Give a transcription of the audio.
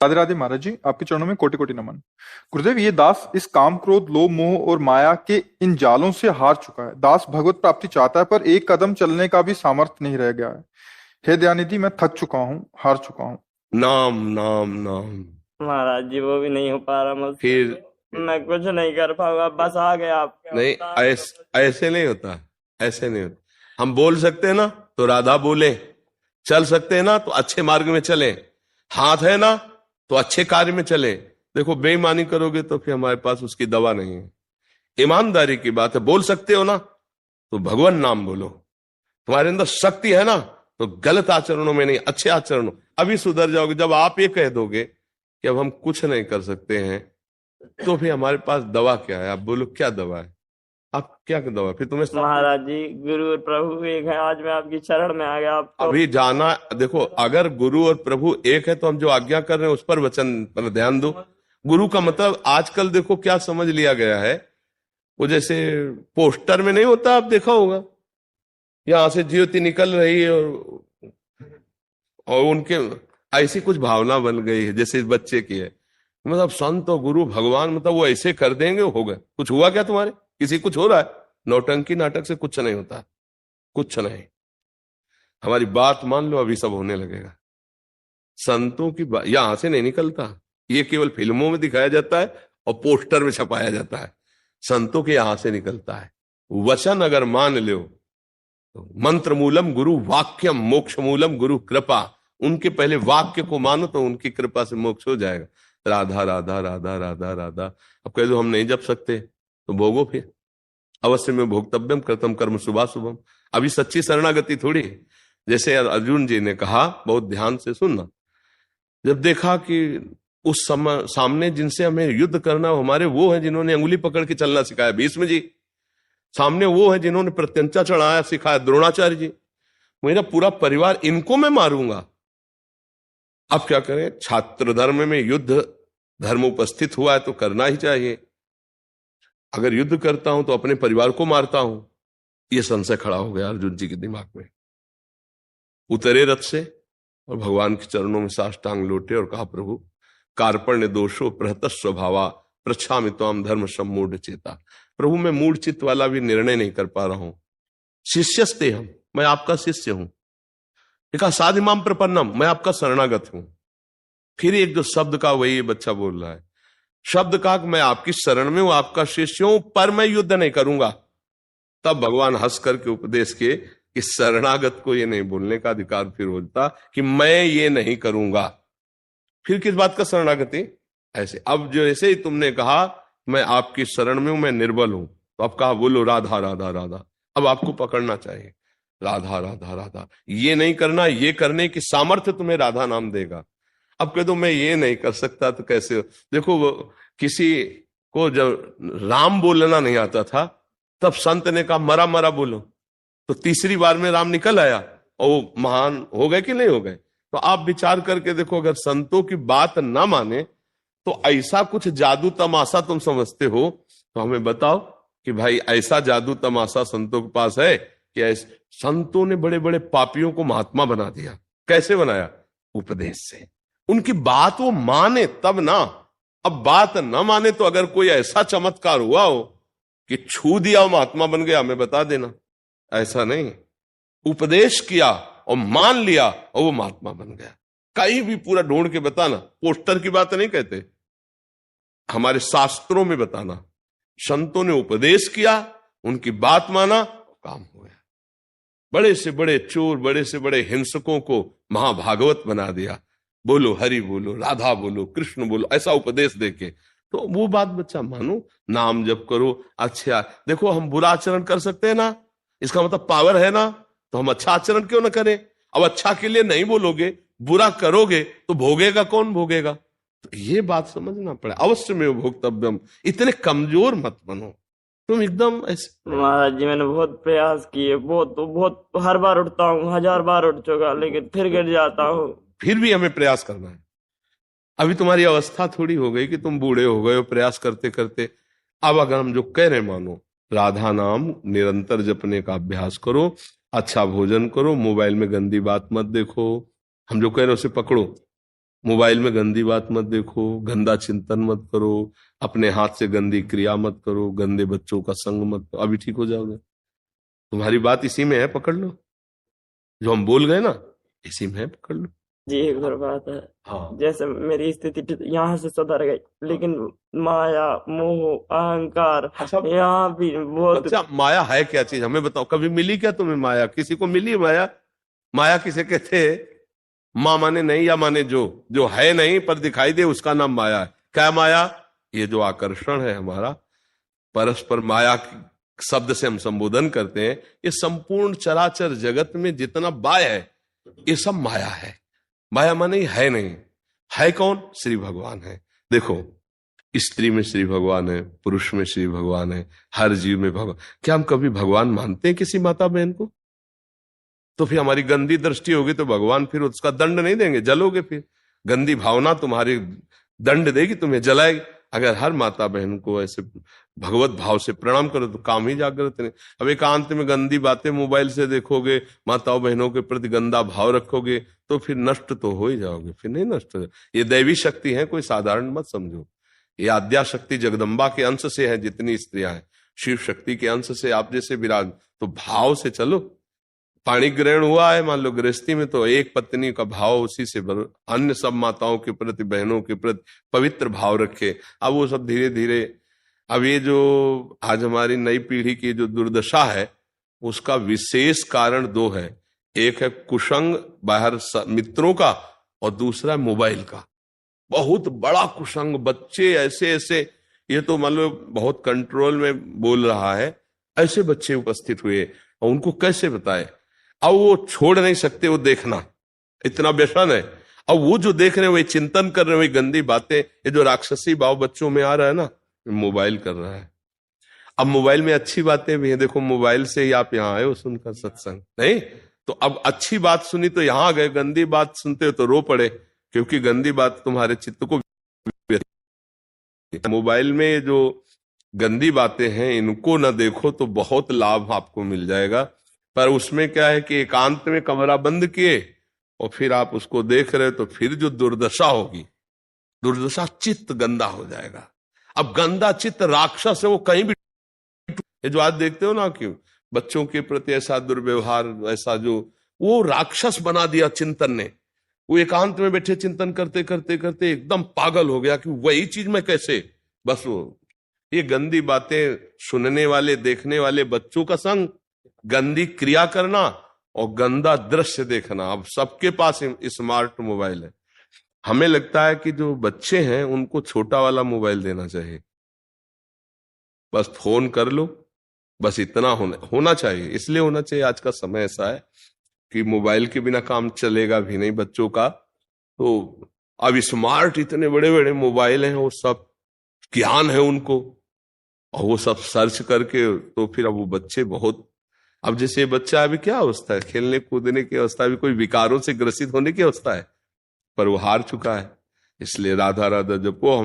राधे राधे महाराज जी, आपके चरणों में कोटि कोटि नमन। गुरुदेव, ये दास इस काम क्रोध लोभ मोह और माया के इन जालों से हार चुका है। दास भगवत प्राप्ति चाहता है, पर एक कदम चलने का भी सामर्थ्य नहीं रह गया है। हे दयानिधि, मैं थक चुका हूँ, हार चुका हूँ। नाम नाम नाम। महाराज जी वो भी नहीं हो पा रहा मुझसे। फिर मैं कुछ नहीं कर पाऊंगा, बस आ गया आप। नहीं, ऐसे नहीं होता, ऐसे नहीं होता। हम बोल सकते हैं ना तो राधा बोले, चल सकते हैं ना तो अच्छे मार्ग में चले, हाथ है ना तो अच्छे कार्य में चले। देखो, बेईमानी करोगे तो फिर हमारे पास उसकी दवा नहीं है। ईमानदारी की बात है, बोल सकते हो ना तो भगवान नाम बोलो। तुम्हारे अंदर शक्ति है ना तो गलत आचरणों में नहीं, अच्छे आचरणों अभी सुधर जाओगे। जब आप ये कह दोगे कि अब हम कुछ नहीं कर सकते हैं, तो फिर हमारे पास दवा क्या है? आप बोलो, क्या दवा है? आप क्या दवा? फिर तुम्हें महाराज जी गुरु और प्रभु एक है, आज मैं आपकी शरण में आ गया। आप तो अभी जाना। देखो, अगर गुरु और प्रभु एक है तो हम जो आज्ञा कर रहे हैं उस पर वचन पर ध्यान दो। गुरु का मतलब आजकल देखो क्या समझ लिया गया है, वो जैसे पोस्टर में नहीं होता, आप देखा होगा, यहां से ज्योति निकल रही है और उनके ऐसी कुछ भावना बन गई है जैसे इस बच्चे की है। मतलब संत और गुरु भगवान, मतलब वो ऐसे कर देंगे, होगा। कुछ हुआ क्या तुम्हारे? किसी कुछ हो रहा है? नौटंकी नाटक से कुछ नहीं होता, कुछ नहीं। हमारी बात मान लो, अभी सब होने लगेगा। संतों की बात यहां से नहीं निकलता, ये केवल फिल्मों में दिखाया जाता है और पोस्टर में छपाया जाता है। संतों के यहां से निकलता है। वचन अगर मान लो तो मंत्र मूलम गुरु वाक्यम मोक्ष मूलम गुरु कृपा। उनके पहले वाक्य को मानो तो उनकी कृपा से मोक्ष हो जाएगा। राधा राधा राधा राधा राधा। अब कह दो हम नहीं जप सकते तो भोगो फिर। अवश्य में भोक्तव्यम कृतम कर्म शुभा शुभम। अभी सच्ची शरणागति थोड़ी। जैसे अर्जुन जी ने कहा, बहुत ध्यान से सुनना, जब देखा कि उस समय सामने जिनसे हमें युद्ध करना हमारे वो है जिन्होंने अंगुली पकड़ के चलना सिखाया भीष्म जी, सामने वो है जिन्होंने प्रत्यंचा चढ़ाया सिखाया द्रोणाचार्य जी, मेरा पूरा परिवार, इनको मैं मारूंगा। अब क्या करें? छात्र धर्म में युद्ध धर्म उपस्थित हुआ है तो करना ही चाहिए। अगर युद्ध करता हूं तो अपने परिवार को मारता हूं। यह संशय खड़ा हो गया अर्जुन जी के दिमाग में। उतरे रथ से और भगवान के चरणों में साष्टांग लोटे और कहा, प्रभु कार्पण्य दोषो प्रहत स्वभावा प्रच्छामि त्वाम धर्म सम्मूढ़ चेता। प्रभु मैं मूढ़ चित्त वाला भी निर्णय नहीं कर पा रहा हूं। शिष्यस्ते हम, मैं आपका शिष्य हूं। कहा साधिमाम प्रपन्नम, मैं आपका शरणागत हूं। फिर एक जो शब्द का वही बच्चा बोल रहा है, शब्द का मैं आपकी शरण में हूं, आपका शिष्य हूं, पर मैं युद्ध नहीं करूंगा। तब भगवान हंस करके उपदेश के कि शरणागत को ये नहीं बोलने का अधिकार फिर होता कि मैं ये नहीं करूंगा। फिर किस बात का शरणागति? ऐसे अब जो ऐसे ही तुमने कहा मैं आपकी शरण में हूं, मैं निर्बल हूं, तो अब कहा बोलो राधा राधा राधा। अब आपको पकड़ना चाहिए राधा राधा राधा। ये नहीं करना, ये करने की सामर्थ्य तुम्हें राधा नाम देगा। अब कह दो मैं ये नहीं कर सकता तो कैसे? देखो किसी को जब राम बोलना नहीं आता था तब संत ने कहा मरा मरा बोलो, तो तीसरी बार में राम निकल आया और वो महान हो गए कि नहीं हो गए? तो आप विचार करके देखो, अगर संतों की बात ना माने तो ऐसा कुछ जादू तमाशा तुम समझते हो तो हमें बताओ कि भाई ऐसा जादू तमाशा संतों के पास है कि ऐसे संतों ने बड़े बड़े पापियों को महात्मा बना दिया। कैसे बनाया? उपदेश से। उनकी बात वो माने तब ना। अब बात ना माने तो अगर कोई ऐसा चमत्कार हुआ हो कि छू दिया वो महात्मा बन गया, हमें बता देना। ऐसा नहीं, उपदेश किया और मान लिया और वो महात्मा बन गया। कहीं भी पूरा ढूंढ के बताना, पोस्टर की बात नहीं कहते, हमारे शास्त्रों में बताना। संतों ने उपदेश किया, उनकी बात माना, काम हो गया। बड़े से बड़े चोर, बड़े से बड़े हिंसकों को महाभागवत बना दिया। बोलो हरि बोलो, राधा बोलो, कृष्ण बोलो, ऐसा उपदेश देके। तो वो बात बच्चा मानो, नाम जप करो। अच्छा देखो, हम बुरा आचरण कर सकते हैं ना, इसका मतलब पावर है ना, तो हम अच्छा आचरण क्यों ना करें? अब अच्छा के लिए नहीं बोलोगे, बुरा करोगे तो भोगेगा कौन? भोगेगा। तो ये बात समझना पड़े। अवश्य में भोक्तव्यम। इतने कमजोर मत बनो तुम एकदम ऐसे। महाराज जी मैंने बहुत प्रयास किए, बहुत हर बार उठता हूँ, 1000 बार उठ चुका, लेकिन फिर गिर जाता हूँ। फिर भी हमें प्रयास करना है। अभी तुम्हारी अवस्था थोड़ी हो गई कि तुम बूढ़े हो गए हो प्रयास करते करते। अब अगर हम जो कह रहे मानो, राधा नाम निरंतर जपने का अभ्यास करो, अच्छा भोजन करो, मोबाइल में गंदी बात मत देखो, हम जो कह रहे उसे पकड़ो, मोबाइल में गंदी बात मत देखो, गंदा चिंतन मत करो, अपने हाथ से गंदी क्रिया मत करो, गंदे बच्चों का संग मत करो, अभी ठीक हो जाओगे। तुम्हारी बात इसी में है, पकड़ लो। जो हम बोल गए ना, इसी में है, पकड़ लो। जी एक और बात है, हाँ। जैसे मेरी स्थिति यहाँ से सुधर गई, लेकिन माया मोह अहंकार अच्छा यहाँ भी बहुत। बच्चा, माया है क्या चीज, हमें बताओ। कभी मिली क्या तुम्हें माया? किसी को मिली माया? माया किसे कहते हैं? माँ माने नहीं या माने जो है नहीं पर दिखाई दे, उसका नाम माया है। क्या माया? ये जो आकर्षण है हमारा, परस्पर माया शब्द से हम संबोधन करते हैं, ये संपूर्ण चराचर जगत में जितना बाह्य है, ये सब माया है। माया माने है नहीं। है कौन? श्री भगवान है। देखो, स्त्री में श्री भगवान है, पुरुष में श्री भगवान है, हर जीव में भगवान। क्या हम कभी भगवान मानते हैं किसी माता बहन को? तो फिर हमारी गंदी दृष्टि होगी तो भगवान फिर उसका दंड नहीं देंगे, जलोगे। फिर गंदी भावना तुम्हारी दंड देगी, तुम्हें जलाएगी। अगर हर माता बहन को ऐसे भगवत भाव से प्रणाम करो तो काम ही जागृत नहीं। अब एकांत में गंदी बातें मोबाइल से देखोगे, माताओं बहनों के प्रति गंदा भाव रखोगे, तो फिर नष्ट तो हो ही जाओगे। फिर नहीं नष्ट हो। ये दैवी शक्ति है, कोई साधारण मत समझो। ये आद्या शक्ति जगदम्बा के अंश से है। जितनी स्त्रियां हैं शिव शक्ति के अंश से आप जैसे विराज, तो भाव से चलो। पाणी ग्रहण हुआ है मान लो गृहस्थी में, तो एक पत्नी का भाव उसी से अन्य सब माताओं के प्रति, बहनों के प्रति पवित्र भाव रखे। अब वो सब धीरे धीरे, अब ये जो आज हमारी नई पीढ़ी की जो दुर्दशा है, उसका विशेष कारण दो है। एक है कुसंग बाहर मित्रों का, और दूसरा मोबाइल का। बहुत बड़ा कुसंग, बच्चे ऐसे ऐसे, ये तो मान लो बहुत कंट्रोल में बोल रहा है, ऐसे बच्चे उपस्थित हुए, और उनको कैसे बताए? अब वो छोड़ नहीं सकते, वो देखना इतना व्यसन है। अब वो जो देख रहे हैं, वही चिंतन कर रहे हैं, वही गंदी बातें, ये जो राक्षसी भाव बच्चों में आ रहा है ना, मोबाइल कर रहा है। अब मोबाइल में अच्छी बातें भी हैं। देखो, मोबाइल से ही आप यहाँ आए हो सुनकर सत्संग, नहीं तो अब अच्छी बात सुनी तो यहाँ आ गए, गंदी बात सुनते हो तो रो पड़े, क्योंकि गंदी बात तुम्हारे चित्त को। मोबाइल में जो गंदी बातें हैं, इनको ना देखो तो बहुत लाभ आपको मिल जाएगा। पर उसमें क्या है कि एकांत में कमरा बंद किए और फिर आप उसको देख रहे, तो फिर जो दुर्दशा होगी, दुर्दशा, चित्त गंदा हो जाएगा। अब गंदा चित्त राक्षस है, वो कहीं भी। ये जो आज देखते हो ना कि बच्चों के प्रति ऐसा दुर्व्यवहार, ऐसा जो वो राक्षस बना दिया चिंतन ने। वो एकांत में बैठे चिंतन करते करते करते एकदम पागल हो गया कि वही चीज में कैसे, बस वो ये गंदी बातें सुनने वाले, देखने वाले बच्चों का संग, गंदी क्रिया करना और गंदा दृश्य देखना। अब सबके पास स्मार्ट मोबाइल है। हमें लगता है कि जो बच्चे हैं उनको छोटा वाला मोबाइल देना चाहिए, बस फोन कर लो, बस इतना होना चाहिए। इसलिए होना चाहिए, आज का समय ऐसा है कि मोबाइल के बिना काम चलेगा भी नहीं बच्चों का। तो अब स्मार्ट इतने बड़े बड़े मोबाइल हैं, वो सब ज्ञान है उनको, और वो सब सर्च करके, तो फिर अब वो बच्चे बहुत, अब जैसे बच्चा अभी क्या अवस्था है, खेलने कूदने की अवस्था, अभी कोई विकारों से ग्रसित होने की अवस्था है, पर वो हार चुका है। इसलिए राधा राधा जपो। हम